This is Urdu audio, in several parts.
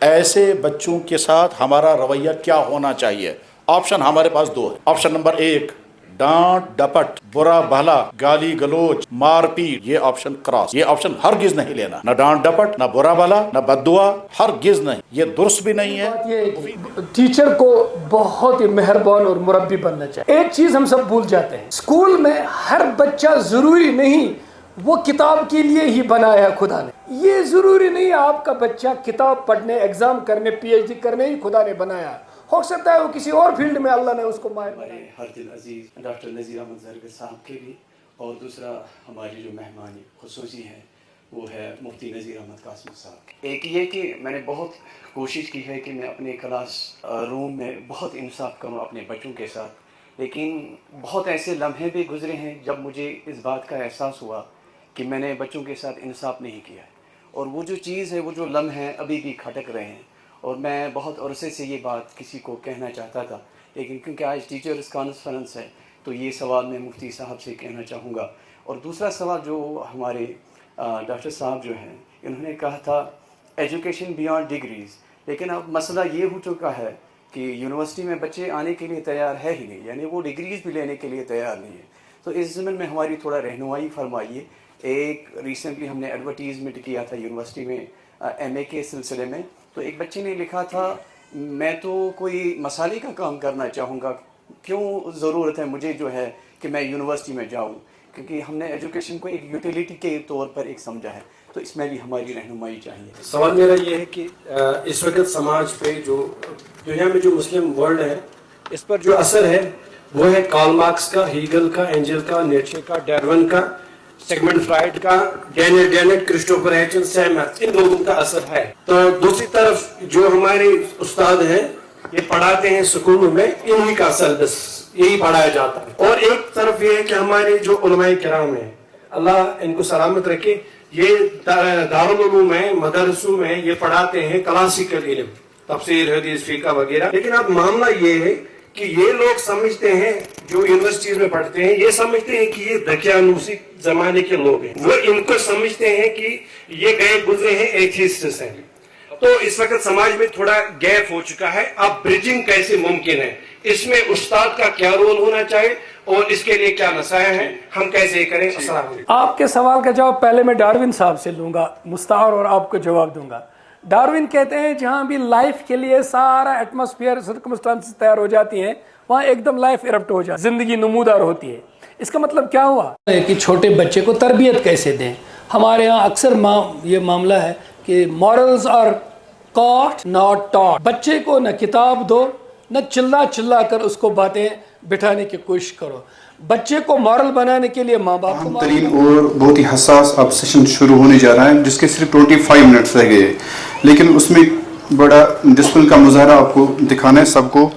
ایسے بچوں کے ساتھ ہمارا رویہ کیا ہونا چاہیے؟ آپشن ہمارے پاس دو ہے. آپشن نمبر 1 ڈانٹ ڈپٹ، برا بھلا، گالی گلوچ، مار پیٹ. یہ آپشن کراس، یہ آپشن ہرگز نہیں لینا. نہ ڈانٹ ڈپٹ، نہ برا بھلا، نہ بد دعا، ہرگز نہیں. یہ درست بھی نہیں ہے. یہ ٹیچر کو بہت ہی مہربان اور مربی بننا چاہیے. ایک چیز ہم سب بھول جاتے ہیں، اسکول میں ہر بچہ ضروری نہیں وہ کتاب کے لیے ہی بنایا ہے خدا نے. یہ ضروری نہیں آپ کا بچہ کتاب پڑھنے، ایگزام کرنے، پی ایچ ڈی کرنے ہی خدا نے بنایا. ہو سکتا ہے وہ کسی اور فیلڈ میں اللہ نے اس کو ماہر بنایا. ہر دل عزیز ڈاکٹر نذیر احمد زرگر صاحب کے بھی، اور دوسرا ہماری جو مہمان خصوصی ہیں وہ ہے مفتی نذیر احمد قاسمی صاحب. ایک یہ کہ میں نے بہت کوشش کی ہے کہ میں اپنے کلاس روم میں بہت انصاف کروں اپنے بچوں کے ساتھ، لیکن بہت ایسے لمحے بھی گزرے ہیں جب مجھے اس بات کا احساس ہوا کہ میں نے بچوں کے ساتھ انصاف نہیں کیا ہے. اور وہ جو چیز ہے، وہ جو لمحے ابھی بھی کھٹک رہے ہیں. اور میں بہت عرصے سے یہ بات کسی کو کہنا چاہتا تھا، لیکن کیونکہ آج ٹیچرز کانفرنس ہے تو یہ سوال میں مفتی صاحب سے کہنا چاہوں گا. اور دوسرا سوال جو ہمارے ڈاکٹر صاحب جو ہیں انہوں نے کہا تھا ایجوکیشن بیانڈ ڈگریز، لیکن اب مسئلہ یہ ہو چکا ہے کہ یونیورسٹی میں بچے آنے کے لیے تیار ہے ہی نہیں، یعنی وہ ڈگریز بھی لینے کے لیے تیار نہیں ہے. تو اس ضمن میں ہماری تھوڑا رہنمائی فرمائیے. ایک ریسنٹلی ہم نے ایڈورٹیزمنٹ کیا تھا یونیورسٹی میں ایم اے کے سلسلے میں، تو ایک بچے نے لکھا تھا میں تو کوئی مسالے کا کام کرنا چاہوں گا، کیوں ضرورت ہے مجھے جو ہے کہ میں یونیورسٹی میں جاؤں، کیونکہ ہم نے ایجوکیشن کو ایک یوٹیلیٹی کے طور پر ایک سمجھا ہے. تو اس میں بھی ہماری رہنمائی چاہیے. سوال میرا یہ ہے کہ اس وقت سماج پہ جو دنیا میں جو مسلم ورلڈ ہے اس پر جو اثر ہے وہ ہے کارل مارکس کا، ہیگل کا، اینجل کا، نیچے کا، ڈارون کا، سیگمنڈ فرائڈ کا، ڈینیل ڈینٹ، کرسٹوفر ہیچنس، ان لوگوں کا اثر ہے. تو دوسری طرف جو ہمارے استاد ہیں یہ پڑھاتے ہیں اسکولوں میں، انہی کا اثر بس یہی پڑھایا جاتا ہے. اور ایک طرف یہ ہے کہ ہمارے جو علماء کرام ہیں اللہ ان کو سلامت رکھے، یہ دارالعلوم میں، مدرسوں میں یہ پڑھاتے ہیں کلاسیکل علم، تفسیر، حدیث، فقہ وغیرہ. لیکن اب معاملہ یہ ہے کہ یہ لوگ سمجھتے ہیں جو یونیورسٹیز میں پڑھتے ہیں، یہ سمجھتے ہیں کہ یہ دقیانوسی زمانے کے لوگ ہیں. وہ ان کو سمجھتے ہیں کہ یہ گئے گزرے ہیں، ایتھیسٹس ہیں. تو اس وقت سماج میں تھوڑا گیپ ہو چکا ہے. اب برجنگ کیسے ممکن ہے؟ اس میں استاد کا کیا رول ہونا چاہیے اور اس کے لیے کیا نصائح ہیں، ہم کیسے کریں؟ السلام علیکم. آپ کے سوال کا جواب پہلے میں ڈاروین صاحب سے لوں گا مستعار، اور آپ کو جواب دوں گا. ڈاروین کہتے ہیں جہاں بھی لائف کے لیے سارا ایٹماسفیئر، سرکمسٹانسز تیار ہو جاتی ہیں، وہاں ایک دم لائف ایرپٹ ہو جاتی ہے، زندگی نمودار ہوتی ہے. اس کا مطلب کیا ہوا کہ چھوٹے بچے کو تربیت کیسے دیں. ہمارے ہاں اکثر یہ معاملہ ہے کہ مورلز آر کاٹ ناٹ ٹاٹ. بچے کو نہ کتاب دو، نہ چلا کر اس کو باتیں بٹھانے کی کوشش کرو. بچے کو مورل بنانے کے لیے ماں باپ کو ترین اور بہت ہی حساس اب سیشن شروع ہونے جا رہا ہے، جس کے صرف 25 منٹس رہ گئے، لیکن اس میں بڑا ڈسپلن کا مظاہرہ آپ کو دکھانا ہے سب کو.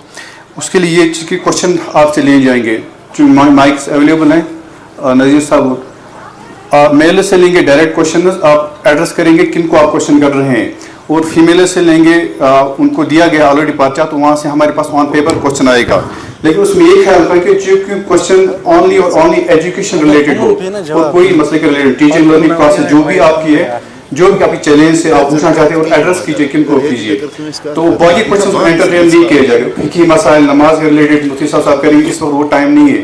اس کے لیے یہ کوشچن آپ سے لیے جائیں گے. جو مائکس اویلیبل ہیں نذیر صاحب، میل سے لیں گے ڈائریکٹ کوشچن، آپ ایڈریس کریں گے کن کو آپ کوشچن کر رہے ہیں، اور فیمیل سے لیں گے ان کو دیا گیا آلریڈی پرچہ، تو وہاں سے ہمارے پاس آن پیپر کوشچن آئے گا. لیکن اس میں یہ خیال رکھیں کہ جو کوشچن اونلی اور اونلی ایجوکیشن ریلیٹڈ ہو، اور کوئی مسئلے کے ریلیٹڈ ٹیچنگ لرننگ پروسیس جو بھی آپ کی ہے، جو بھی آپ کی چیلنج سے آپ پوچھنا چاہتے ہیں، اور ایڈریس کیجیے کن کو کیجیے. تو باقی کوشچن انٹرٹین نہیں کیے جائے گا. فقہی مسائل، نماز کے ریلیٹڈ مفتی صاحب کریں گے، اس وقت وہ ٹائم نہیں ہے.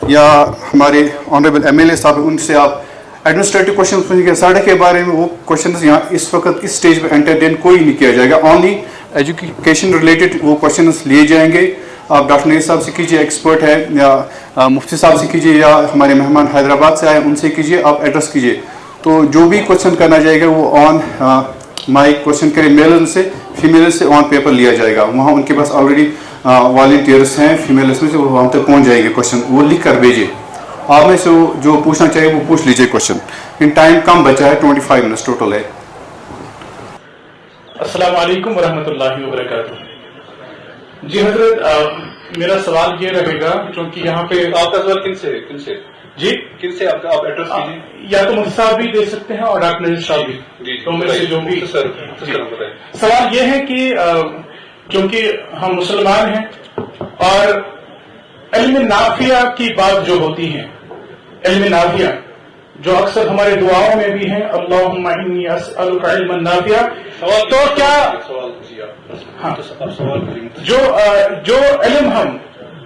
یا ہمارے آنریبل ایم ایل اے صاحب ان سے آپ ایڈمنسٹریٹو کوشچن پوچھیں گے. سڑک کے بارے میں وہ کوشچنز یہاں اس وقت اس سٹیج پہ انٹرٹین کوئی نہیں کیا جائے گا. اونلی ایجوکیشن ریلیٹڈ وہ کوشچنز لیے جائیں گے. آپ ڈاکٹر نذیر صاحب سے کیجیے، ایکسپرٹ ہے، یا مفتی صاحب سے کیجیے، یا ہمارے مہمان حیدرآباد سے آئے ان سے کیجیے. آپ ایڈریس کیجیے. تو جو بھی کوشچن کرنا جائے گا وہ آن مائک کوشچن کرے، میل سے، فیمیل سے آن پیپر لیا جائے گا. وہاں ان کے پاس آلریڈی والنٹیئرس ہیں فیمیلس میں سے، وہ وہاں تک پہنچ جائیں گے. کوشچن وہ لکھ کر بھیجیے. آپ میں سے جو پوچھنا چاہیے وہ پوچھ لیجیے کوشچن. ان ٹائم کم بچا ہے، 25 منٹس ٹوٹل ہے. السلام علیکم ورحمۃ اللہ وبرکاتہ. جی حضرت، میرا سوال یہ رہے گا، چونکہ یہاں پہ آپ کا سوال کن سے جی کن سے آپ ایڈریس کیجیے. یا تو مفتی صاحب بھی دے سکتے ہیں اور ڈاکٹر نذیر صاحب بھی، تو میں سے جو بھی. سوال یہ ہے کہ چونکہ ہم مسلمان ہیں اور علم نافیہ کی بات جو ہوتی ہے، علم نافیہ جو اکثر ہمارے دعاؤں میں بھی ہیں، اللہم انی اسألک علما نافعا. تو کیا ہاں جو علم ہم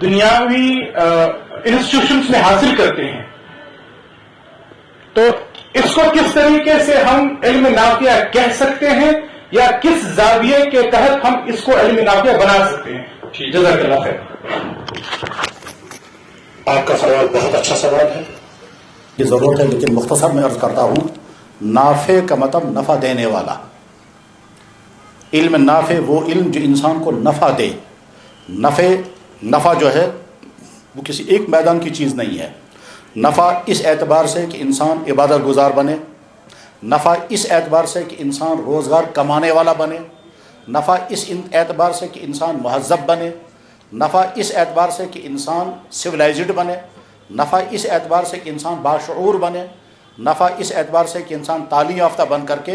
دنیاوی انسٹیٹیوشنس میں حاصل کرتے ہیں، تو اس کو کس طریقے سے ہم علم نافع کہہ سکتے ہیں، یا کس زاویے کے تحت ہم اس کو علم نافع بنا سکتے ہیں؟ جزاک اللہ خیر. آپ کا سوال بہت اچھا سوال ہے. یہ ضرورت ہے لیکن مختصر میں عرض کرتا ہوں. نافع کا مطلب نفع دینے والا. علم نافع وہ علم جو انسان کو نفع دے. نفع جو ہے وہ کسی ایک میدان کی چیز نہیں ہے. نفع اس اعتبار سے کہ انسان عبادت گزار بنے، نفع اس اعتبار سے کہ انسان روزگار کمانے والا بنے، نفع اس اعتبار سے کہ انسان مہذب بنے، نفع اس اعتبار سے کہ انسان سویلائزڈ بنے، نفع اس اعتبار سے کہ انسان باشعور بنے، نفع اس اعتبار سے کہ انسان تعلیم یافتہ بن کر کے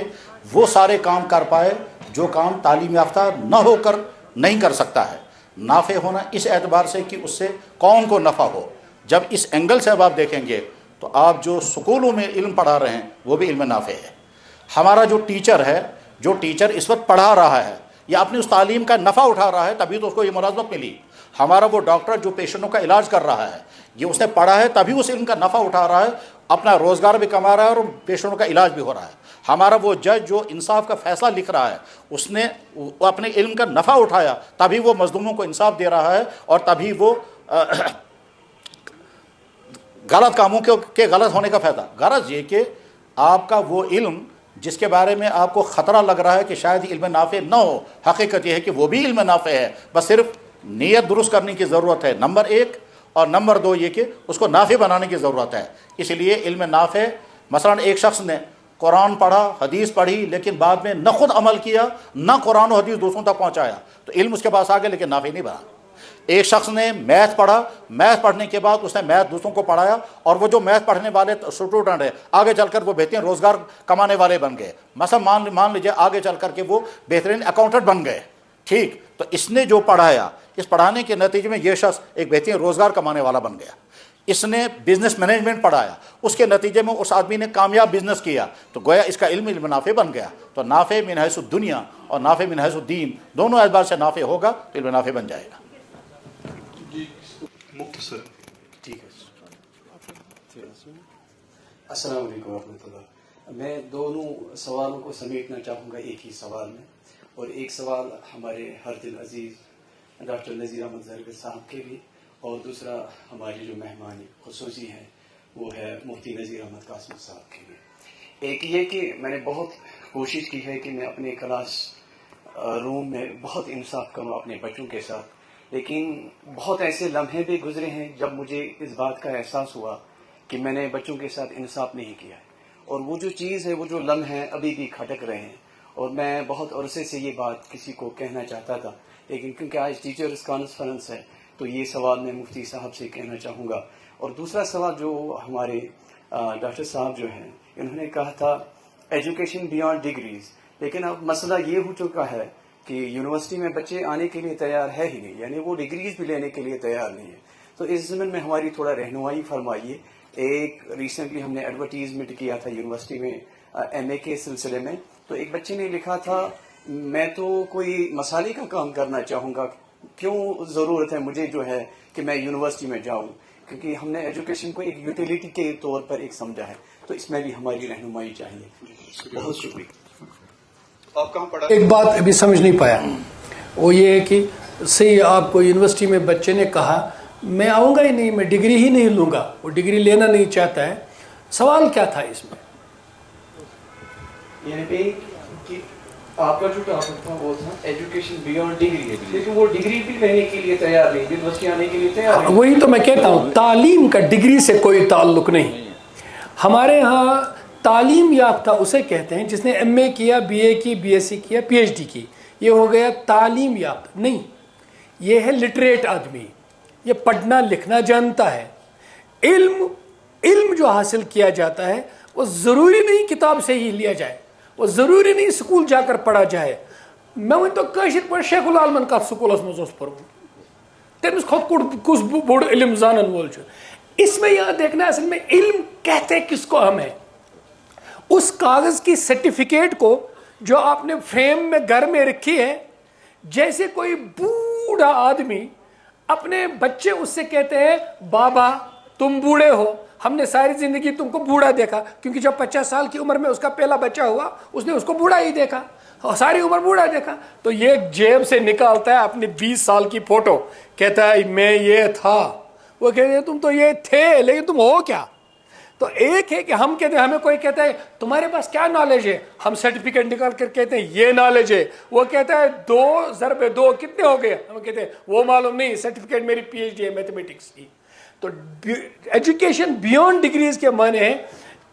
وہ سارے کام کر پائے جو کام تعلیم یافتہ نہ ہو کر نہیں کر سکتا ہے. نافع ہونا اس اعتبار سے کہ اس سے قوم کو نفع ہو. جب اس اینگل سے اب آپ دیکھیں گے تو آپ جو سکولوں میں علم پڑھا رہے ہیں وہ بھی علم نافع ہے. ہمارا جو ٹیچر ہے، جو ٹیچر اس وقت پڑھا رہا ہے یا اپنی اس تعلیم کا نفع اٹھا رہا ہے تبھی تو اس کو یہ ملازمت ملی. ہمارا وہ ڈاکٹر جو پیشنٹوں کا علاج کر رہا ہے، یہ اس نے پڑھا ہے تبھی اس علم کا نفع اٹھا رہا ہے، اپنا روزگار بھی کما رہا ہے اور پیشنٹوں کا علاج بھی ہو رہا ہے. ہمارا وہ جج جو انصاف کا فیصلہ لکھ رہا ہے، اس نے اپنے علم کا نفع اٹھایا تبھی وہ مظلوموں کو انصاف دے رہا ہے اور تبھی وہ غلط کاموں کے غلط ہونے کا فائدہ. غرض یہ کہ آپ کا وہ علم جس کے بارے میں آپ کو خطرہ لگ رہا ہے کہ شاید علم نافع نہ ہو، حقیقت یہ ہے کہ وہ بھی علم نافع ہے، بس صرف نیت درست کرنے کی ضرورت ہے، نمبر ایک. اور نمبر دو یہ کہ اس کو نافع بنانے کی ضرورت ہے. اس لیے علم نافع، مثلا ایک شخص نے قرآن پڑھا، حدیث پڑھی، لیکن بعد میں نہ خود عمل کیا نہ قرآن و حدیث دوسروں تک پہنچایا، تو علم اس کے پاس آ گیا لیکن نافع نہیں بنا. ایک شخص نے میتھ پڑھا، میتھ پڑھنے کے بعد اس نے میتھ دوسروں کو پڑھایا اور وہ جو میتھ پڑھنے والے اسٹوڈنٹ ہیں آگے چل کر وہ بہترین روزگار کمانے والے بن گئے. مثلا مان لیجیے آگے چل کر کے وہ بہترین اکاؤنٹنٹ بن گئے. ٹھیک، تو اس نے جو پڑھایا، اس پڑھانے کے نتیجے میں یہ شخص ایک بہترین روزگار کمانے والا بن گیا. اس نے بزنس مینجمنٹ پڑھایا، اس کے نتیجے میں اس آدمی نے کامیاب بزنس کیا، تو گویا اس کا علم نافع بن گیا. تو نافع من حیث الدنیا اور نافع من حیث الدین دونوں اعتبار سے نافع ہوگا تو علم نافع بن جائے گا. مختصر. ٹھیک ہے. السلام علیکم ورحمۃ اللہ. میں دونوں سوالوں کو سمیٹنا چاہوں گا ایک ہی سوال میں، اور ایک سوال ہمارے ہر دل عزیز ڈاکٹر نذیر احمد زرگر صاحب کے بھی، اور دوسرا ہمارے جو مہمان خصوصی ہیں وہ ہے مفتی نذیر احمد قاسم صاحب کے لیے. ایک یہ کہ میں نے بہت کوشش کی ہے کہ میں اپنے کلاس روم میں بہت انصاف کروں اپنے بچوں کے ساتھ، لیکن بہت ایسے لمحے بھی گزرے ہیں جب مجھے اس بات کا احساس ہوا کہ میں نے بچوں کے ساتھ انصاف نہیں کیا ہے، اور وہ جو چیز ہے، وہ جو لمحے ابھی بھی کھٹک رہے ہیں. اور میں بہت عرصے سے یہ بات کسی کو کہنا چاہتا تھا، لیکن کیونکہ آج ٹیچرز کانفرنس ہے تو یہ سوال میں مفتی صاحب سے کہنا چاہوں گا. اور دوسرا سوال جو ہمارے ڈاکٹر صاحب جو ہیں انہوں نے کہا تھا ایجوکیشن بیانڈ ڈگریز، لیکن اب مسئلہ یہ ہو چکا ہے کہ یونیورسٹی میں بچے آنے کے لیے تیار ہے ہی نہیں، یعنی وہ ڈگریز بھی لینے کے لیے تیار نہیں ہے. تو اس ضمن میں ہماری تھوڑا رہنمائی فرمائیے. ایک ریسنٹلی ہم نے ایڈورٹیزمنٹ کیا تھا یونیورسٹی میں ایم اے کے سلسلے میں، تو ایک بچے نے لکھا تھا میں تو کوئی مسالے کا کام کرنا چاہوں گا، کیوں ضرورت ہے مجھے جو ہے کہ میں یونیورسٹی میں جاؤں، کیونکہ ہم نے ایجوکیشن کو ایک یوٹیلیٹی کے طور پر ایک سمجھا ہے. تو اس میں بھی ہماری رہنمائی چاہیے. بہت شکریہ. آپ کہاں پڑھا؟ ایک بات ابھی سمجھ نہیں پایا، وہ یہ ہے کہ صحیح آپ کو یونیورسٹی میں بچے نے کہا میں آؤں گا ہی نہیں، میں ڈگری ہی نہیں لوں گا، وہ ڈگری لینا نہیں چاہتا ہے. سوال کیا تھا اس میں؟ یعنی کہ آپ کا جو ٹاپک تھا وہ تھا ایجوکیشن بیانڈ ڈگری، لیکن وہ ڈگری بھی لینے کے لیے تیار نہیں، یونیورسٹی آنے کے لیے تیار نہیں. وہی تو میں کہتا ہوں، تعلیم کا ڈگری سے کوئی تعلق نہیں. ہمارے ہاں تعلیم یافتہ اسے کہتے ہیں جس نے ایم اے کیا، بی اے کی، بی ایس سی کیا، پی ایچ ڈی کی، یہ ہو گیا تعلیم یافتہ. نہیں، یہ ہے لٹریٹ آدمی، یہ پڑھنا لکھنا جانتا ہے. علم جو حاصل کیا جاتا ہے وہ ضروری نہیں کتاب سے ہی لیا جائے، وہ ضروری نہیں سکول جا کر پڑھا جائے. میں تو کاشر پہ شیخ العالمن کت سکولس مز پورمت، تمس کھت کس بوڑ علم زانن وول. اس میں یہاں دیکھنا اصل میں علم کہتے کس کو ہمیں؟ اس کاغذ کی سرٹیفکیٹ کو جو آپ نے فریم میں گھر میں رکھی ہے، جیسے کوئی بوڑھا آدمی اپنے بچے اس سے کہتے ہیں بابا تم بوڑھے ہو، ہم نے ساری زندگی تم کو بوڑھا دیکھا، کیونکہ جب 50 سال کی عمر میں اس کا پہلا بچہ ہوا اس نے اس کو بوڑھا ہی دیکھا اور ساری عمر بوڑھا دیکھا. تو یہ جیب سے نکالتا ہے اپنی 20 سال کی فوٹو، کہتا ہے میں یہ تھا. وہ کہتے ہیں تم تو یہ تھے لیکن تم ہو کیا؟ تو ایک ہے کہ ہم کہتے ہیں، ہمیں کوئی کہتا ہے تمہارے پاس کیا نالج ہے، ہم سرٹیفکیٹ نکال کر کہتے ہیں یہ نالج ہے. وہ کہتا ہے 2 ضرب 2 کتنے ہو گئے، ہم کہتے ہیں وہ معلوم نہیں، سرٹیفکیٹ میری پی ایچ ڈی ہے میتھمیٹکس کی. تو ایجوکیشن بیونڈ ڈگریز کے معنی ہے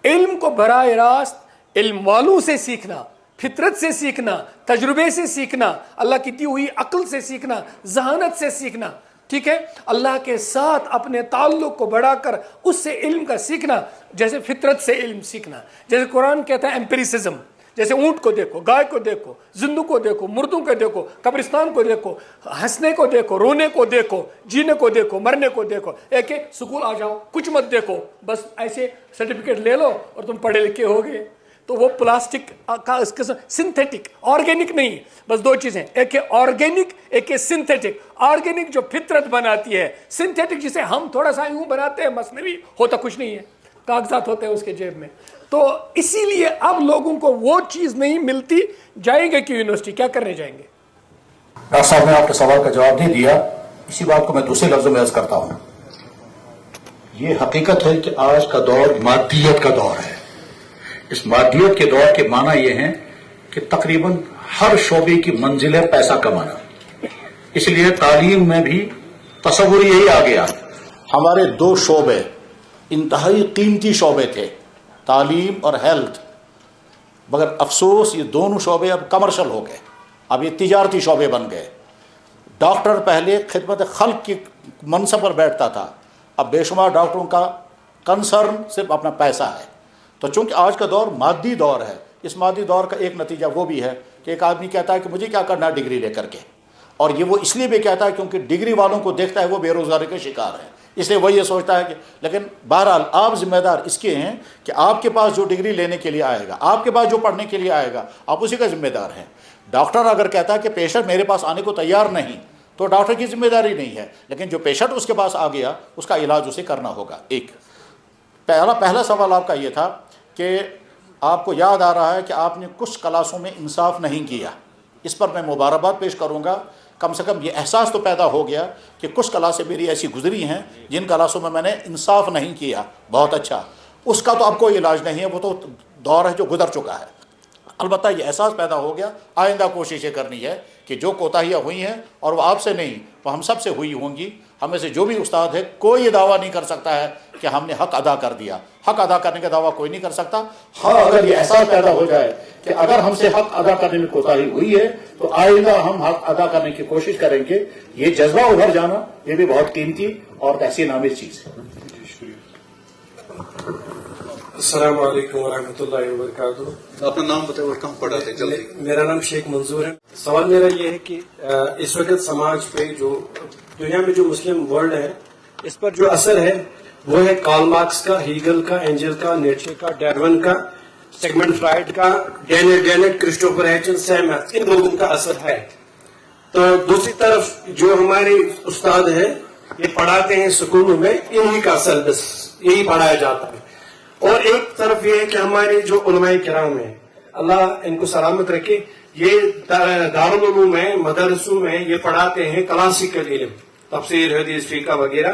علم کو براہ راست علم والوں سے سیکھنا، فطرت سے سیکھنا، تجربے سے سیکھنا، اللہ کی دی ہوئی عقل سے سیکھنا، ذہانت سے سیکھنا. ٹھیک ہے، اللہ کے ساتھ اپنے تعلق کو بڑھا کر اس سے علم کا سیکھنا، جیسے فطرت سے علم سیکھنا. جیسے قرآن کہتا ہے ایمپیریسزم، جیسے اونٹ کو دیکھو، گائے کو دیکھو، زندوں کو دیکھو، مردوں کو دیکھو، قبرستان کو دیکھو، ہنسنے کو دیکھو، رونے کو دیکھو، جینے کو دیکھو، مرنے کو دیکھو. ایک ہے سکول آ جاؤ کچھ مت دیکھو، بس ایسے سرٹیفکیٹ لے لو اور تم پڑھے لکھے ہو گئے. تو وہ پلاسٹک کا اس قسم سنتھیٹک، آرگینک نہیں. بس 2 چیزیں، ایک ہے آرگینک، ایک ہے سنتھیٹک. آرگینک جو فطرت بناتی ہے، سنتھیٹک جسے ہم تھوڑا سا یوں بناتے ہیں، مصنوعی ہوتا کچھ نہیں ہے، کاغذات ہوتے ہیں اس کے جیب میں. تو اسی لیے اب لوگوں کو وہ چیز نہیں ملتی. جائیں گے کہ یونیورسٹی کیا کرنے جائیں گے؟ ڈاکٹر صاحب نے آپ کے سوال کا جواب نہیں دیا، اسی بات کو میں دوسرے لفظوں میں عرض کرتا ہوں. یہ حقیقت ہے کہ آج کا دور مادیت کا دور ہے. اس مادیت کے دور کے معنی یہ ہیں کہ تقریباً ہر شعبے کی منزل ہے پیسہ کمانا. اس لیے تعلیم میں بھی تصور یہی آ گیا. ہمارے 2 شعبے انتہائی قیمتی شعبے تھے، تعلیم اور ہیلتھ، مگر افسوس یہ دونوں شعبے اب کمرشل ہو گئے، اب یہ تجارتی شعبے بن گئے. ڈاکٹر پہلے خدمت خلق کی منصب پر بیٹھتا تھا، اب بے شمار ڈاکٹروں کا کنسرن صرف اپنا پیسہ ہے. تو چونکہ آج کا دور مادی دور ہے، اس مادی دور کا ایک نتیجہ وہ بھی ہے کہ ایک آدمی کہتا ہے کہ مجھے کیا کرنا ہے ڈگری لے کر کے، اور یہ وہ اس لیے بھی کہتا ہے کیونکہ ڈگری والوں کو دیکھتا ہے وہ بے روزگاری کے شکار ہیں، اس لیے وہ یہ سوچتا ہے کہ. لیکن بہرحال آپ ذمہ دار اس کے ہیں کہ آپ کے پاس جو ڈگری لینے کے لیے آئے گا، آپ کے پاس جو پڑھنے کے لیے آئے گا، آپ اسی کا ذمہ دار ہیں. ڈاکٹر اگر کہتا ہے کہ پیشنٹ میرے پاس آنے کو تیار نہیں تو ڈاکٹر کی ذمہ داری نہیں ہے، لیکن جو پیشنٹ اس کے پاس آ گیا اس کا علاج اسے کرنا ہوگا. ایک پہلا سوال آپ کا یہ تھا کہ آپ کو یاد آ رہا ہے کہ آپ نے کچھ کلاسوں میں انصاف نہیں کیا. اس پر میں مبارکباد پیش کروں گا. کم سے کم یہ احساس تو پیدا ہو گیا کہ کچھ کلاسیں میری ایسی گزری ہیں جن کلاسوں میں نے انصاف نہیں کیا. بہت اچھا، اس کا تو اب کوئی علاج نہیں ہے، وہ تو دور ہے جو گزر چکا ہے. البتہ یہ احساس پیدا ہو گیا، آئندہ کوشش یہ کرنی ہے کہ جو کوتاہیاں ہوئی ہیں اور وہ آپ سے نہیں وہ ہم سب سے ہوئی ہوں گی. ہمیں سے جو بھی استاد ہے کوئی یہ دعویٰ نہیں کر سکتا ہے کہ ہم نے حق ادا کر دیا. حق ادا کرنے کا دعویٰ کوئی نہیں کر سکتا. ہاں اگر یہ احساس پیدا ہو جائے کہ اگر ہم سے حق ادا کرنے میں کوتاہی ہوئی ہے تو آئندہ ہم حق ادا کرنے کی کوشش کریں گے. یہ جذبہ ابھر جانا یہ بھی بہت قیمتی اور تحسین آمیز چیز ہے. السلام علیکم ورحمۃ اللہ وبرکاتہ. اپنا نام بتائیں اور کہاں پڑھا تھے جلدی. میرا نام شیخ منظور ہے. سوال میرا یہ ہے کہ اس وقت سماج پہ جو دنیا میں جو مسلم ورلڈ ہے اس پر جو اثر ہے وہ ہے کارل مارکس کا، ہیگل کا، اینجل کا، نیچے کا، ڈارون کا، سیگمنڈ فرائڈ کا، ڈینیل ڈینٹ، کرسٹوفر ہیچن، سیم ہیتھ، ان لوگوں کا اثر ہے. تو دوسری طرف جو ہمارے استاد ہیں یہ پڑھاتے ہیں اسکولوں میں، انہی کا اثر بس یہی پڑھایا جاتا ہے. اور ایک طرف یہ ہے کہ ہمارے جو علماء کرام ہیں اللہ ان کو سلامت رکھے، یہ دارالعلوم میں، مدرسوں میں یہ پڑھاتے ہیں کلاسیکل علم، تفسیر، حدیث، فقہ وغیرہ.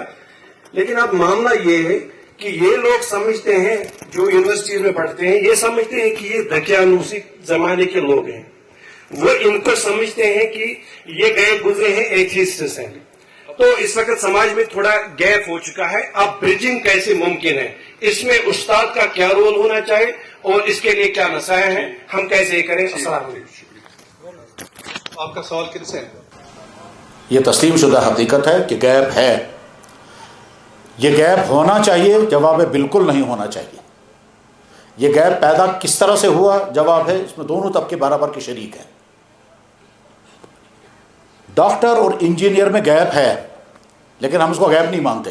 لیکن اب معاملہ یہ ہے کہ یہ لوگ سمجھتے ہیں جو یونیورسٹیز میں پڑھتے ہیں یہ سمجھتے ہیں کہ یہ دقیانوسی زمانے کے لوگ ہیں. وہ ان کو سمجھتے ہیں کہ یہ گئے گزرے ہیں ایتھیسٹس ہیں. تو اس وقت سماج میں تھوڑا گیپ ہو چکا ہے. اب برجنگ کیسے ممکن ہے؟ اس میں استاد کا کیا رول ہونا چاہیے اور اس کے لیے کیا نصائح ہیں؟ ہم کیسے یہ کریں؟ السلام علیکم. آپ کا سوال کن سے ہے؟ یہ تسلیم شدہ حقیقت ہے کہ گیپ ہے. یہ گیپ ہونا چاہیے، جواب ہے بالکل نہیں ہونا چاہیے. یہ گیپ پیدا کس طرح سے ہوا؟ جواب ہے اس میں دونوں طبقے برابر کے شریک ہیں. ڈاکٹر اور انجینئر میں گیپ ہے لیکن ہم اس کو گیپ نہیں مانتے.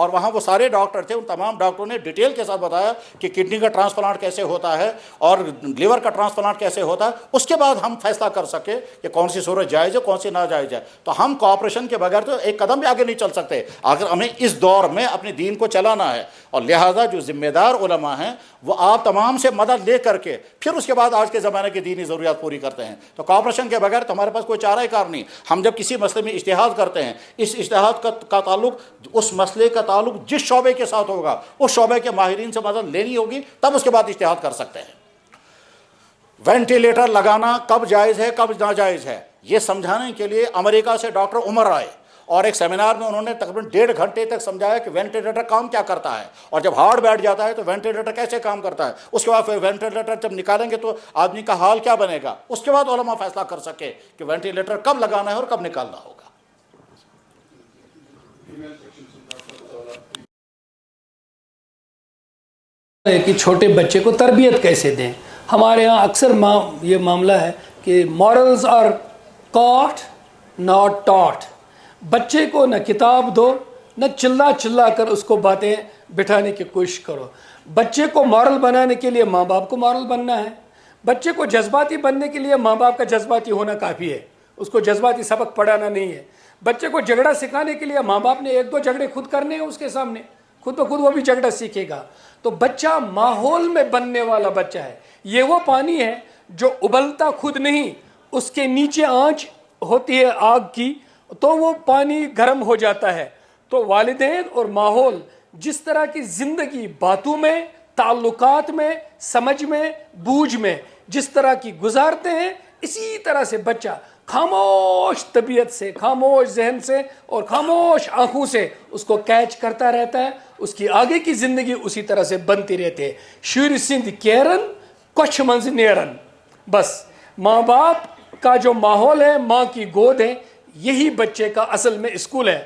اور وہاں وہ سارے ڈاکٹر تھے، ان تمام ڈاکٹروں نے ڈیٹیل کے ساتھ بتایا کہ کڈنی کا ٹرانسپلانٹ کیسے ہوتا ہے اور لیور کا ٹرانسپلانٹ کیسے ہوتا ہے، اس کے بعد ہم فیصلہ کر سکے کہ کون سی صورت جائز ہے کون سی ناجائز ہے۔ تو ہم کوآپریشن کے بغیر تو ایک قدم بھی آگے نہیں چل سکتے اگر ہمیں اس دور میں اپنے دین کو چلانا ہے، اور لہٰذا جو ذمہ دار علماء ہیں وہ آپ تمام سے مدد لے کر کے پھر اس کے بعد آج کے زمانے کی دینی ضروریات پوری کرتے ہیں۔ تو کوآپریشن کے بغیر تو ہمارے پاس کوئی چارہ کار نہیں۔ ہم جب کسی مسئلے میں اجتہاد کرتے ہیں، اس اجتہاد کا تعلق اس مسئلے کا تعلق جس شعبے کے ساتھ ہوگا اس شعبے کے ماہرین سے مدد لینی ہوگی، تب اس کے بعد اجتہاد کر سکتے ہیں۔ وینٹیلیٹر لگانا کب جائز ہے کب ناجائز ہے، یہ سمجھانے کے لیے امریکہ سے ڈاکٹر عمر آئے اور ایک سیمینار میں انہوں نے تقریباً 1.5 گھنٹے تک سمجھایا کہ وینٹیلیٹر کام کیا کرتا ہے، اور جب ہارٹ بیٹھ جاتا ہے تو وینٹیلیٹر کیسے کام کرتا ہے، اس کے بعد پھر وینٹیلیٹر جب نکالیں گے تو آدمی کا حال کیا بنے گا، اس کے بعد علماء فیصلہ کر سکے کہ وینٹیلیٹر کب لگانا ہے اور کب نکالنا ہوگا۔ کہ چھوٹے بچے کو تربیت کیسے دیں۔ ہمارے ہاں اکثر یہ معاملہ ہے کہ مورلز آر کاٹ ناٹ ٹاٹ۔ بچے کو نہ کتاب دو نہ چلا کر اس کو باتیں بٹھانے کی کوشش کرو۔ بچے کو مورل بنانے کے لیے ماں باپ کو مورل بننا ہے، بچے کو جذباتی بننے کے لیے ماں باپ کا جذباتی ہونا کافی ہے، اس کو جذباتی سبق پڑھانا نہیں ہے۔ بچے کو جھگڑا سکھانے کے لیے ماں باپ نے 1-2 جھگڑے خود کرنے ہیں اس کے سامنے، خود بخود وہ بھی جھگڑا سیکھے گا۔ تو بچہ ماحول میں بننے والا بچہ ہے، یہ وہ پانی ہے جو ابلتا خود نہیں، اس کے نیچے آنچ ہوتی ہے آگ کی تو وہ پانی گرم ہو جاتا ہے۔ تو والدین اور ماحول جس طرح کی زندگی باتوں میں، تعلقات میں، سمجھ میں، بوجھ میں جس طرح کی گزارتے ہیں، اسی طرح سے بچہ خاموش طبیعت سے، خاموش ذہن سے اور خاموش آنکھوں سے اس کو کیچ کرتا رہتا ہے، اس کی آگے کی زندگی اسی طرح سے بنتی رہتی ہے۔ شُرۍ سٕنٛدۍ کیرن کۄچھِ منٛز نیرن، بس ماں باپ کا جو ماحول ہے، ماں کی گود ہے، یہی بچے کا اصل میں اسکول ہے۔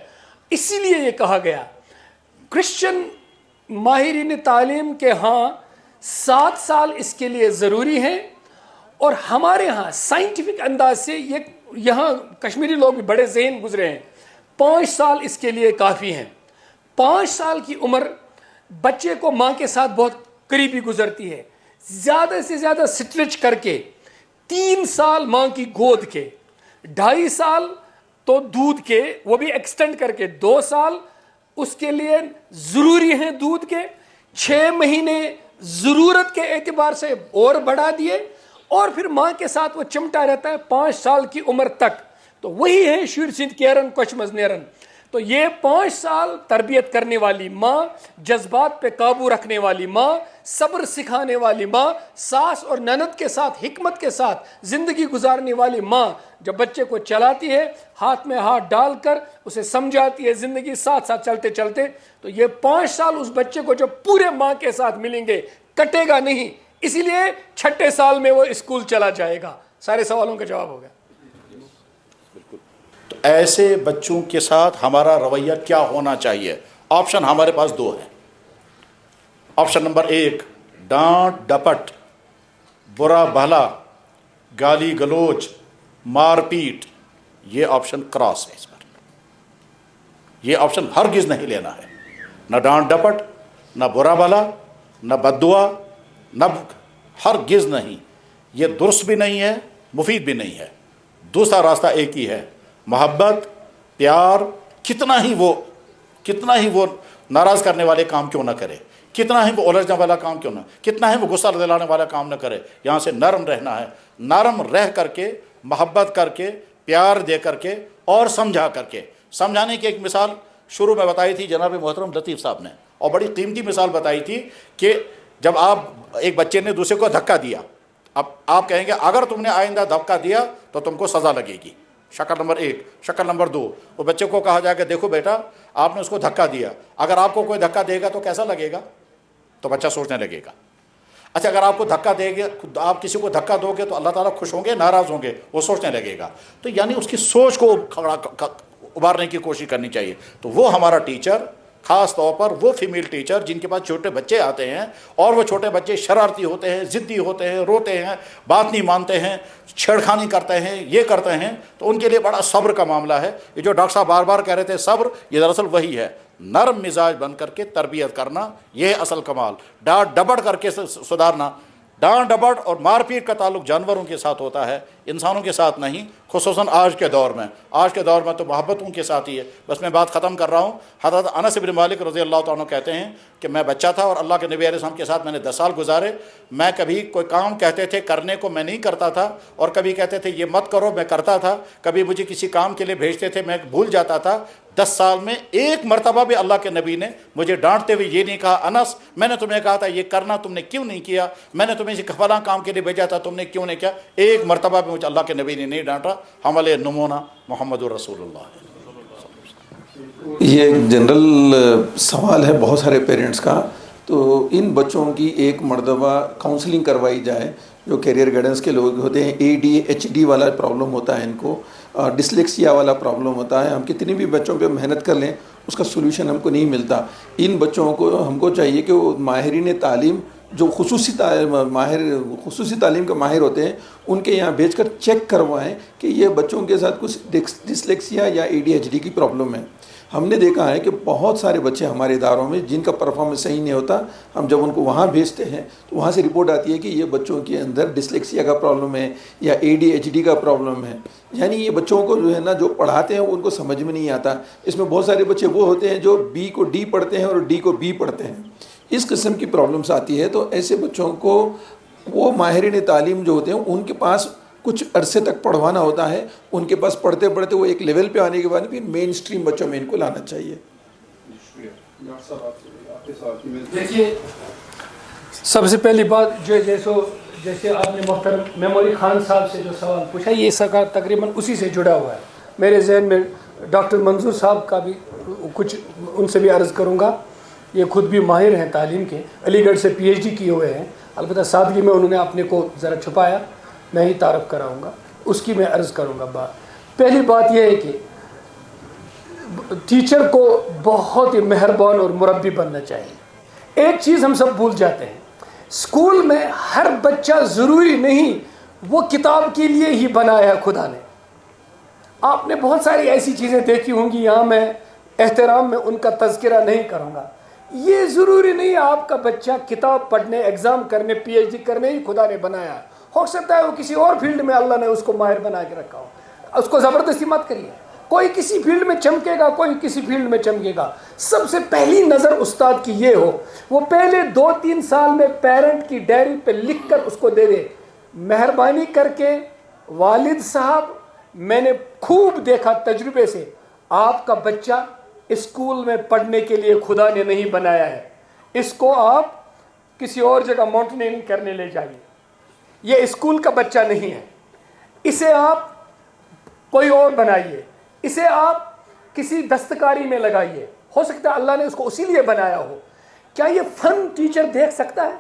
اسی لیے یہ کہا گیا کرسچن ماہرین تعلیم کے ہاں 7 سال اس کے لیے ضروری ہیں، اور ہمارے ہاں سائنٹیفک انداز سے یہاں کشمیری لوگ بھی بڑے ذہین گزرے ہیں، 5 سال اس کے لیے کافی ہیں۔ 5 سال کی عمر بچے کو ماں کے ساتھ بہت قریبی گزرتی ہے، زیادہ سے زیادہ اسٹریچ کر کے 3 سال ماں کی گود کے، 2.5 سال تو دودھ کے، وہ بھی ایکسٹینڈ کر کے 2 سال اس کے لیے ضروری ہیں دودھ کے، 6 مہینے ضرورت کے اعتبار سے اور بڑھا دیے، اور پھر ماں کے ساتھ وہ چمٹا رہتا ہے 5 سال کی عمر تک۔ تو وہی ہے شُرۍ سٕنٛدۍ کیرن کۄچھِ منٛز نیرن۔ تو یہ 5 سال تربیت کرنے والی ماں، جذبات پہ قابو رکھنے والی ماں، صبر سکھانے والی ماں، ساس اور نند کے ساتھ حکمت کے ساتھ زندگی گزارنے والی ماں جب بچے کو چلاتی ہے، ہاتھ میں ہاتھ ڈال کر اسے سمجھاتی ہے زندگی ساتھ ساتھ چلتے چلتے، تو یہ 5 سال اس بچے کو جو پورے ماں کے ساتھ ملیں گے کٹے گا نہیں، اسی لیے 6 سال میں وہ اسکول چلا جائے گا۔ سارے سوالوں کا جواب ہوگا۔ تو ایسے بچوں کے ساتھ ہمارا رویہ کیا ہونا چاہیے؟ آپشن ہمارے پاس 2 ہیں۔ آپشن نمبر 1 ڈانٹ ڈپٹ، برا بھلا، گالی گلوچ، مار پیٹ، یہ آپشن کراس ہے۔ اس پر یہ آپشن ہرگز نہیں لینا ہے، نہ ڈانٹ ڈپٹ، نہ برا بھلا، نہ بد دعا، نہ ہرگز نہیں، یہ درست بھی نہیں ہے، مفید بھی نہیں ہے۔ دوسرا راستہ ایک ہی ہے، محبت، پیار، کتنا ہی وہ ناراض کرنے والے کام کیوں نہ کرے، کتنا ہی وہ الجھنے والا کام کیوں نہ، کتنا ہی وہ غصہ دلانے والا کام نہ کرے، یہاں سے نرم رہنا ہے، نرم رہ کر کے، محبت کر کے، پیار دے کر کے اور سمجھا کر کے۔ سمجھانے کی ایک مثال شروع میں بتائی تھی جناب محترم لطیف صاحب نے، اور بڑی قیمتی مثال بتائی تھی کہ جب ایک بچے نے دوسرے کو دھکا دیا، اب آپ کہیں گے اگر تم نے آئندہ دھکا دیا تو تم کو سزا لگے گی، شکل نمبر 1۔ شکل نمبر 2، وہ بچے کو کہا جائے کہ دیکھو بیٹا آپ نے اس کو دھکا دیا، اگر آپ کو کوئی دھکا دے گا تو کیسا لگے گا؟ تو بچہ سوچنے لگے گا۔ اچھا اگر آپ کو دھکا دے گے، آپ کسی کو دھکا دو گے تو اللہ تعالیٰ خوش ہوں گے ناراض ہوں گے، وہ سوچنے لگے گا۔ تو یعنی اس کی سوچ کو ابھارنے کی کوشش کرنی چاہیے۔ تو وہ ہمارا ٹیچر، خاص طور پر وہ فیمیل ٹیچر جن کے پاس چھوٹے بچے آتے ہیں اور وہ چھوٹے بچے شرارتی ہوتے ہیں، ضدی ہوتے ہیں، روتے ہیں، بات نہیں مانتے ہیں، چھیڑخانی کرتے ہیں، یہ کرتے ہیں، تو ان کے لیے بڑا صبر کا معاملہ ہے۔ یہ جو ڈاکٹر صاحب بار بار کہہ رہے تھے صبر، یہ دراصل وہی ہے۔ نرم مزاج بن کر کے تربیت کرنا، یہ ہے اصل کمال. ڈانٹ ڈپٹ کر کے سدھارنا. ڈانٹ ڈپٹ اور مار پیٹ کا تعلق جانوروں کے ساتھ ہوتا ہے، انسانوں کے ساتھ نہیں، خصوصاً آج کے دور میں. آج کے دور میں تو محبتوں کے ساتھ ہی ہے. بس میں بات ختم کر رہا ہوں. حضرت انس بن مالک رضی اللہ تعالیٰ عنہ کہتے ہیں کہ میں بچہ تھا اور اللہ کے نبی علیہ السلام کے ساتھ میں نے 10 سال گزارے. میں کبھی کوئی کام کہتے تھے کرنے کو میں نہیں کرتا تھا، اور کبھی کہتے تھے یہ مت کرو میں کرتا تھا. کبھی مجھے کسی کام کے لیے بھیجتے تھے میں بھول جاتا تھا. 10 سال میں ایک مرتبہ بھی اللہ کے نبی نے مجھے ڈانٹتے ہوئے یہ نہیں کہا انس میں نے تمہیں کہا تھا یہ کرنا تم نے کیوں نہیں کیا، میں نے تمہیں فلاں کام کے لیے بھیجا تھا تم نے کیوں نہیں کیا. ایک مرتبہ بھی مجھے اللہ کے نبی نے نہیں ڈانٹا. حمل نمونہ محمد رسول اللہ. یہ ایک جنرل سوال ہے بہت سارے پیرنٹس کا. تو ان بچوں کی ایک مرتبہ کاؤنسلنگ کروائی جائے. جو کیریئر گائیڈنس کے لوگ ہوتے ہیں ADHD والا پرابلم ہوتا ہے ان کو، ڈسلیکسیا والا پرابلم ہوتا ہے. ہم کتنی بھی بچوں پہ محنت کر لیں اس کا سولوشن ہم کو نہیں ملتا. ان بچوں کو ہم کو چاہیے کہ وہ ماہرین تعلیم جو خصوصی تعلیم کے ماہر ہوتے ہیں ان کے یہاں بھیج کر چیک کروائیں کہ یہ بچوں کے ساتھ کچھ ڈسلیکسیا یا ADHD کی پرابلم ہے. ہم نے دیکھا ہے کہ بہت سارے بچے ہمارے اداروں میں جن کا پرفارمنس صحیح نہیں ہوتا، ہم جب ان کو وہاں بھیجتے ہیں تو وہاں سے رپورٹ آتی ہے کہ یہ بچوں کے اندر ڈسلیکسیا کا پرابلم ہے یا ADHD کا پرابلم ہے. یعنی یہ بچوں کو جو ہے نا جو پڑھاتے ہیں ان کو سمجھ میں نہیں آتا. اس میں بہت سارے بچے وہ ہوتے ہیں جو B کو D پڑھتے ہیں اور D کو B پڑھتے ہیں. اس قسم کی پرابلمس آتی ہے. تو ایسے بچوں کو وہ ماہرین تعلیم جو ہوتے ہیں ان کے پاس کچھ عرصے تک پڑھوانا ہوتا ہے. ان کے پاس پڑھتے پڑھتے وہ ایک لیول پہ آنے کے بعد پھر مین اسٹریم بچوں میں ان کو لانا چاہیے. دیکھیے سب سے پہلی بات جیسے آپ نے محترم میموری خان صاحب سے جو سوال پوچھا یہ سکا تقریباً اسی سے جڑا ہوا ہے. میرے ذہن میں ڈاکٹر منظور صاحب کا بھی کچھ ان سے بھی عرض کروں گا. یہ خود بھی ماہر ہیں تعلیم کے، علی گڑھ سے PhD کیے ہوئے ہیں. البتہ سادگی میں انہوں نے اپنے کو ذرا چھپایا، میں ہی تعارف کراؤں گا، اس کی میں عرض کروں گا. پہلی بات یہ ہے کہ ٹیچر کو بہت ہی مہربان اور مربی بننا چاہیے. ایک چیز ہم سب بھول جاتے ہیں، اسکول میں ہر بچہ ضروری نہیں وہ کتاب کے لیے ہی بنایا ہے خدا نے. آپ نے بہت ساری ایسی چیزیں دیکھی ہوں گی، یہاں میں احترام میں ان کا تذکرہ نہیں کروں گا. یہ ضروری نہیں آپ کا بچہ کتاب پڑھنے، ایگزام کرنے، PhD کرنے ہی خدا نے بنایا. ہو سکتا ہے وہ کسی اور فیلڈ میں اللہ نے اس کو ماہر بنا کے رکھا ہو. اس کو زبردستی مت کریے. کوئی کسی فیلڈ میں چمکے گا، کوئی کسی فیلڈ میں چمکے گا. سب سے پہلی نظر استاد کی یہ ہو، وہ پہلے 2-3 سال میں پیرنٹ کی ڈائری پہ لکھ کر اس کو دے دے، مہربانی کر کے والد صاحب میں نے خوب دیکھا تجربے سے، آپ کا بچہ اسکول میں پڑھنے کے لیے خدا نے نہیں بنایا ہے. اس کو آپ کسی اور جگہ ماؤنٹینئرنگ کرنے لے جائیے. یہ اسکول کا بچہ نہیں ہے. اسے آپ کوئی اور بنائیے، اسے آپ کسی دستکاری میں لگائیے. ہو سکتا ہے اللہ نے اس کو اسی لیے بنایا ہو. کیا یہ فن ٹیچر دیکھ سکتا ہے؟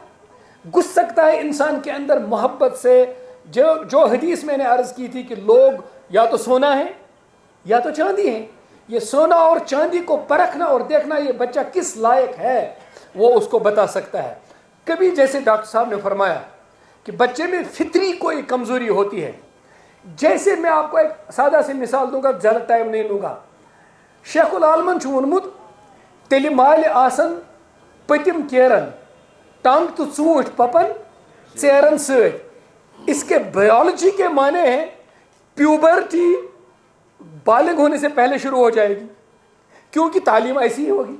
گھس سکتا ہے انسان کے اندر محبت سے. جو حدیث میں نے عرض کی تھی کہ لوگ یا تو سونا ہے یا تو چاندی ہے. یہ سونا اور چاندی کو پرکھنا اور دیکھنا یہ بچہ کس لائق ہے وہ اس کو بتا سکتا ہے. کبھی جیسے ڈاکٹر صاحب نے فرمایا کہ بچے میں فطری کوئی کمزوری ہوتی ہے. جیسے میں آپ کو ایک سادہ سی مثال دوں گا، زیادہ ٹائم نہیں لوں گا. شیخ العالمن چھُ ووٚنمُت تیٚلہِ مالہِ آسن پٔتِم کیرن ٹنگ تو ژوٗنٛٹھۍ پپن ژیرن سۭتۍ. اس کے بایولوجی کے معنی ہیں پیوبرٹی بالغ ہونے سے پہلے شروع ہو جائے گی، کیونکہ تعلیم ایسی ہی ہوگی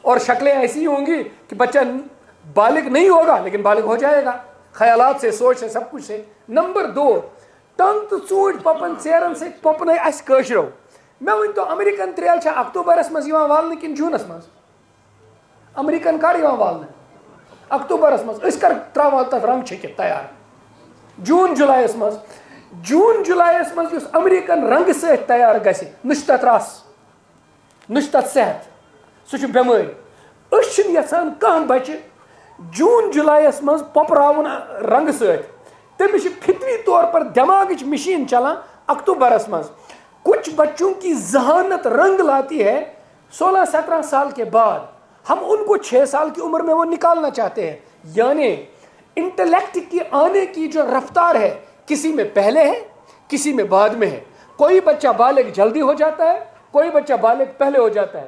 اور شکلیں ایسی ہی ہوں گی کہ بچہ بالغ نہیں ہوگا لیکن بالغ ہو جائے گا، خیالات سے، سوچ سے، سب کچھ سے. نمبر 2 ٹنگ تو ژوٗنٛٹھۍ پپن ژیرن سۭتۍ پپنٲے اَسہِ کٲشرو. مےٚ ؤنۍ تو امریکن تریل چھا اکتوبرس منٛز یِوان والنہٕ کِنہٕ جوٗنس منٛز؟ امریکن کر یِوان والنہٕ؟ اکتوبرس منٛز. أسۍ کر تراوان تتھ رنگ چھٔکِتھ تیار؟ جوٗن جُلایس منٛز. جوٗن جُلایس منٛز یُس امریکن رنگہٕ سۭتۍ تیار گژھِ، نہ چھُ تتھ رس، نہ چھُ تتھ صحت، سُہ چھُ بٮ۪مٲرۍ. أسۍ چھِنہٕ یژھان کانٛہہ بچہِ جوٗن جُلایس منٛز پۄپراوُن رنگہٕ سۭتۍ. تٔمِس چھِ فطری طور پر دٮ۪ماغٕچ مشین چلان اکتوبرس منٛز. کچھ بچوں کی ذہانت رنگ لاتی ہے 16-17 سال کے بعد. ہم ان کو 6 سال کی عمر میں وہ نکالنا چاہتے ہیں. یعنی انٹلیکٹ کی آنے کی جو رفتار ہے کسی میں پہلے ہے کسی میں بعد میں ہے. کوئی بچہ بالغ جلدی ہو جاتا ہے، کوئی بچہ بالغ پہلے ہو جاتا ہے.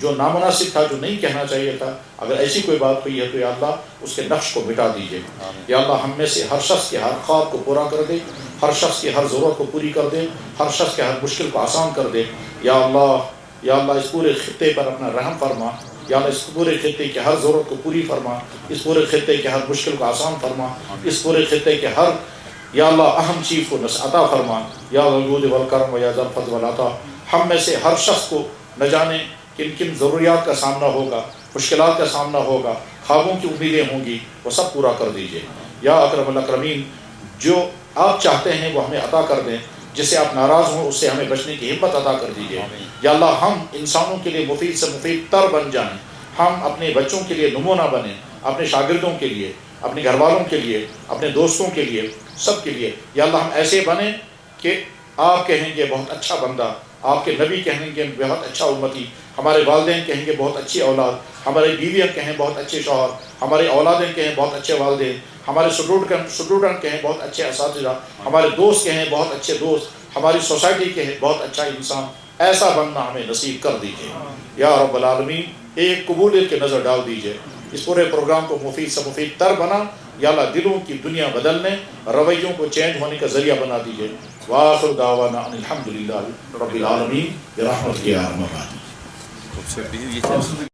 جو نامناسب تھا، جو نہیں کہنا چاہیے تھا، اگر ایسی کوئی بات ہوئی ہے تو یا اللہ اس کے نقش کو مٹا دیجیے. یا اللہ ہم میں سے ہر شخص کے ہر خواب کو پورا کر دے، ہر شخص کی ہر ضرورت کو پوری کر دے، ہر شخص کے ہر مشکل کو آسان کر دے. یا اللہ اس پورے خطے پر اپنا رحم فرما. یا اللہ اس پورے خطے کی ہر ضرورت کو پوری فرما، اس پورے خطے کے ہر مشکل کو آسان فرما، اس پورے خطے کے ہر یا اللہ اہم چیز کو عطا فرما. یا الجود والکرم و یا ذا الفضل والعطا. ہم میں سے ہر شخص کو نہ جانے کن کن ضروریات کا سامنا ہوگا، مشکلات کا سامنا ہوگا، خوابوں کی امیدیں ہوں گی، وہ سب پورا کر دیجیے. یا اکرم الاکرمین، جو آپ چاہتے ہیں وہ ہمیں عطا کر دیں، جس سے آپ ناراض ہوں اس سے ہمیں بچنے کی ہمت عطا کر دیجیے. یا اللہ ہم انسانوں کے لیے مفید سے مفید تر بن جائیں، ہم اپنے بچوں کے لیے نمونہ بنیں، اپنے شاگردوں کے لیے، اپنے گھر والوں کے لیے، اپنے دوستوں کے لیے، سب کے لیے. یا اللہ ہم ایسے بنیں کہ آپ کہیں گے بہت اچھا بندہ، آپ کے نبی کہیں گے بہت اچھا امتی، ہمارے والدین کہیں گے بہت اچھی اولاد، ہمارے بیویاں کہیں بہت اچھے شوہر، ہمارے اولادیں کہیں بہت اچھے والدین، ہمارے اسٹوڈنٹ کہیں بہت اچھے اساتذہ، ہمارے دوست کہیں بہت اچھے دوست، ہماری سوسائٹی کہیں بہت اچھا انسان. ایسا بننا ہمیں نصیب کر دیجیے. یا رب العالمین ایک قبولیت کی نظر ڈال دیجیے. اس پورے پروگرام کو مفید سے مفید تر بنا. یا اللہ دلوں کی دنیا بدلنے، رویوں کو چینج ہونے کا ذریعہ بنا دیجیے. وآخر دعوانا ان الحمدللہ رب العالمین برحمتک یا ارحم الراحمین.